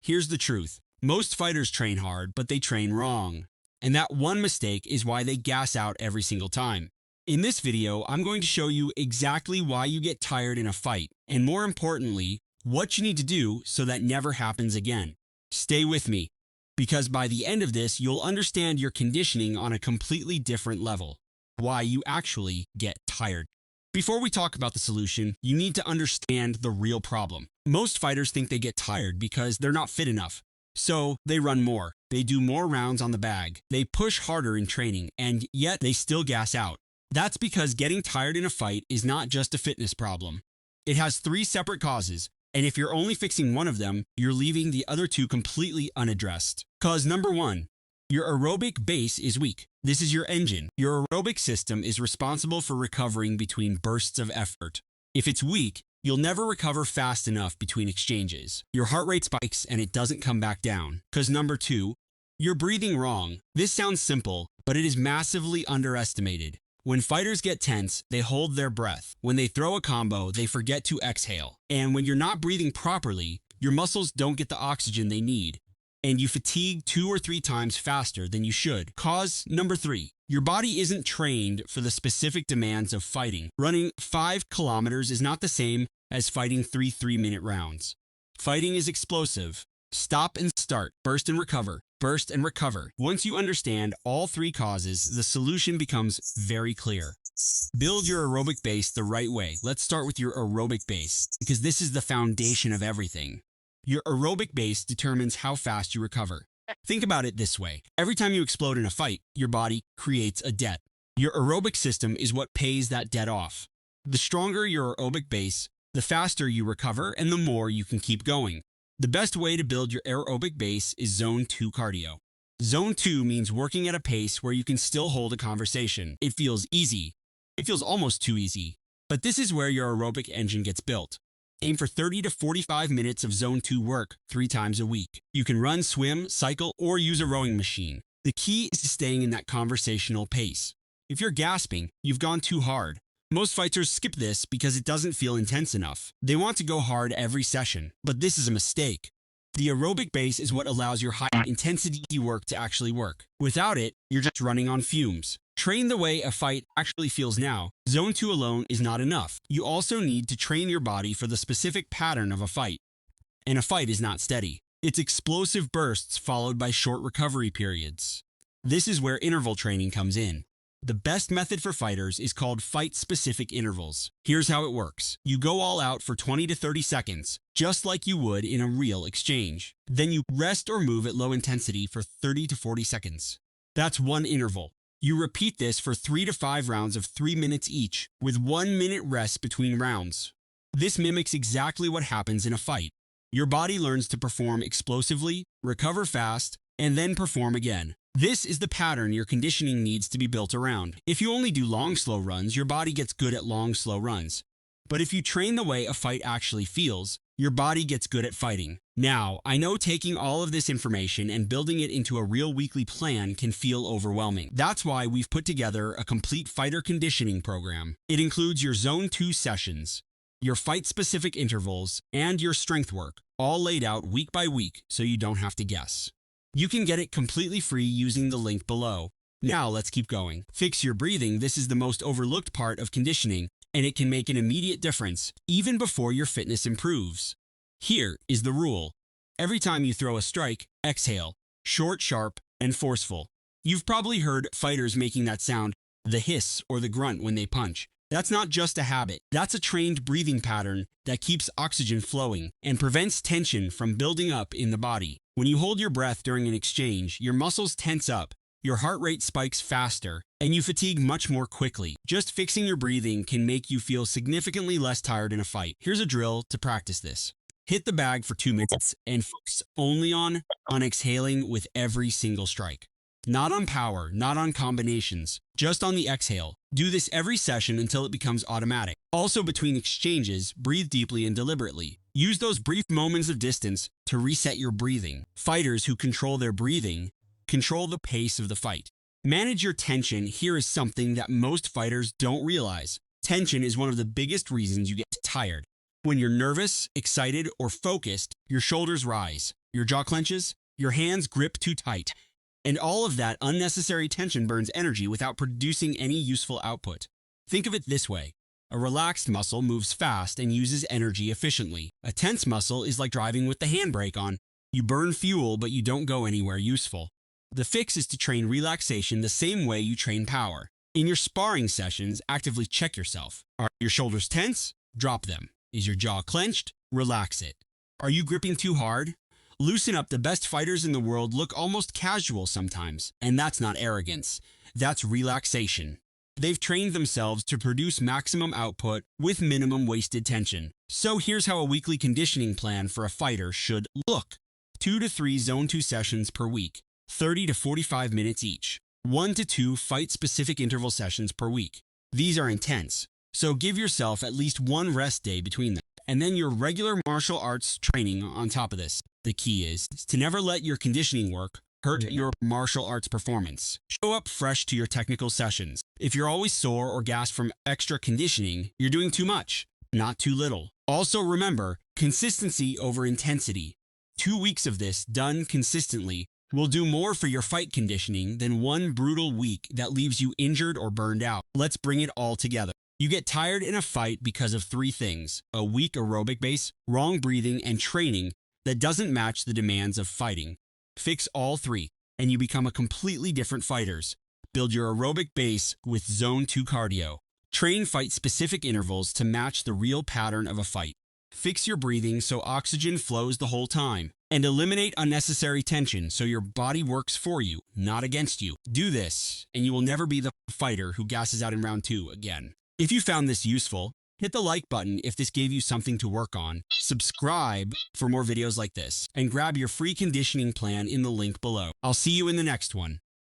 Here's the truth. Most fighters train hard, but they train wrong. And that one mistake is why they gas out every single time. In this video, I'm going to show you exactly why you get tired in a fight, and more importantly, what you need to do so that never happens again. Stay with me, because by the end of this, you'll understand your conditioning on a completely different level. Why you actually get tired. Before we talk about the solution, you need to understand the real problem. Most fighters think they get tired because they're not fit enough. So they run more, they do more rounds on the bag, they push harder in training, and yet they still gas out. That's because getting tired in a fight is not just a fitness problem. It has 3 separate causes, and if you're only fixing one of them, you're leaving the other 2 completely unaddressed. Cause number 1. Your aerobic base is weak. This is your engine. Your aerobic system is responsible for recovering between bursts of effort. If it's weak, you'll never recover fast enough between exchanges. Your heart rate spikes and it doesn't come back down. Cause number 2, you're breathing wrong. This sounds simple, but it is massively underestimated. When fighters get tense, they hold their breath. When they throw a combo, they forget to exhale. And when you're not breathing properly, your muscles don't get the oxygen they need, and you fatigue 2 or 3 times faster than you should. Cause number 3, your body isn't trained for the specific demands of fighting. Running 5 kilometers is not the same as fighting 3 3-minute rounds. Fighting is explosive. Stop and start, burst and recover, burst and recover. Once you understand all 3 causes, the solution becomes very clear. Build your aerobic base the right way. Let's start with your aerobic base, because this is the foundation of everything. Your aerobic base determines how fast you recover. Think about it this way. Every time you explode in a fight, your body creates a debt. Your aerobic system is what pays that debt off. The stronger your aerobic base, the faster you recover and the more you can keep going. The best way to build your aerobic base is Zone 2 cardio. Zone 2 means working at a pace where you can still hold a conversation. It feels easy. It feels almost too easy. But this is where your aerobic engine gets built. Aim for 30 to 45 minutes of Zone 2 work 3 times a week. You can run, swim, cycle, or use a rowing machine. The key is staying in that conversational pace. If you're gasping, you've gone too hard. Most fighters skip this because it doesn't feel intense enough. They want to go hard every session, but this is a mistake. The aerobic base is what allows your high-intensity work to actually work. Without it, you're just running on fumes. Train the way a fight actually feels now. Zone 2 alone is not enough. You also need to train your body for the specific pattern of a fight. And a fight is not steady. It's explosive bursts followed by short recovery periods. This is where interval training comes in. The best method for fighters is called fight-specific intervals. Here's how it works. You go all out for 20 to 30 seconds, just like you would in a real exchange. Then you rest or move at low intensity for 30 to 40 seconds. That's one interval. You repeat this for 3 to 5 rounds of 3 minutes each, with 1 minute rest between rounds. This mimics exactly what happens in a fight. Your body learns to perform explosively, recover fast, and then perform again. This is the pattern your conditioning needs to be built around. If you only do long, slow runs, your body gets good at long, slow runs. But if you train the way a fight actually feels, your body gets good at fighting. Now, I know taking all of this information and building it into a real weekly plan can feel overwhelming. That's why we've put together a complete fighter conditioning program. It includes your Zone 2 sessions, your fight-specific intervals, and your strength work, all laid out week by week so you don't have to guess. You can get it completely free using the link below. Now let's keep going. Fix your breathing. This is the most overlooked part of conditioning, and it can make an immediate difference, even before your fitness improves. Here is the rule. Every time you throw a strike, exhale. Short, sharp, and forceful. You've probably heard fighters making that sound, the hiss or the grunt when they punch. That's not just a habit. That's a trained breathing pattern that keeps oxygen flowing and prevents tension from building up in the body. When you hold your breath during an exchange, your muscles tense up, your heart rate spikes faster, and you fatigue much more quickly. Just fixing your breathing can make you feel significantly less tired in a fight. Here's a drill to practice this. Hit the bag for 2 minutes and focus only on exhaling with every single strike. Not on power, not on combinations, just on the exhale. Do this every session until it becomes automatic. Also, between exchanges, breathe deeply and deliberately. Use those brief moments of distance to reset your breathing. Fighters who control their breathing control the pace of the fight. Manage your tension. Here is something that most fighters don't realize. Tension is one of the biggest reasons you get tired. When you're nervous, excited, or focused, your shoulders rise. Your jaw clenches, your hands grip too tight, and all of that unnecessary tension burns energy without producing any useful output. Think of it this way. A relaxed muscle moves fast and uses energy efficiently. A tense muscle is like driving with the handbrake on. You burn fuel, but you don't go anywhere useful. The fix is to train relaxation the same way you train power. In your sparring sessions, actively check yourself. Are your shoulders tense? Drop them. Is your jaw clenched? Relax it. Are you gripping too hard? Loosen up. The best fighters in the world look almost casual sometimes, and that's not arrogance. That's relaxation. They've trained themselves to produce maximum output with minimum wasted tension. So here's how a weekly conditioning plan for a fighter should look. 2 to 3 Zone 2 sessions per week, 30 to 45 minutes each. 1 to 2 fight-specific interval sessions per week. These are intense, so give yourself at least one rest day between them, and then your regular martial arts training on top of this. The key is to never let your conditioning work hurt your martial arts performance. Show up fresh to your technical sessions. If you're always sore or gassed from extra conditioning, you're doing too much, not too little. Also remember, consistency over intensity. 2 weeks of this done consistently will do more for your fight conditioning than one brutal week that leaves you injured or burned out. Let's bring it all together. You get tired in a fight because of 3 things: a weak aerobic base, wrong breathing, and training that doesn't match the demands of fighting. Fix all 3, and you become a completely different fighters. Build your aerobic base with Zone 2 cardio. Train fight-specific intervals to match the real pattern of a fight. Fix your breathing so oxygen flows the whole time. And eliminate unnecessary tension so your body works for you, not against you. Do this, and you will never be the fighter who gasses out in round 2 again. If you found this useful, hit the like button if this gave you something to work on. Subscribe for more videos like this, and grab your free conditioning plan in the link below. I'll see you in the next one.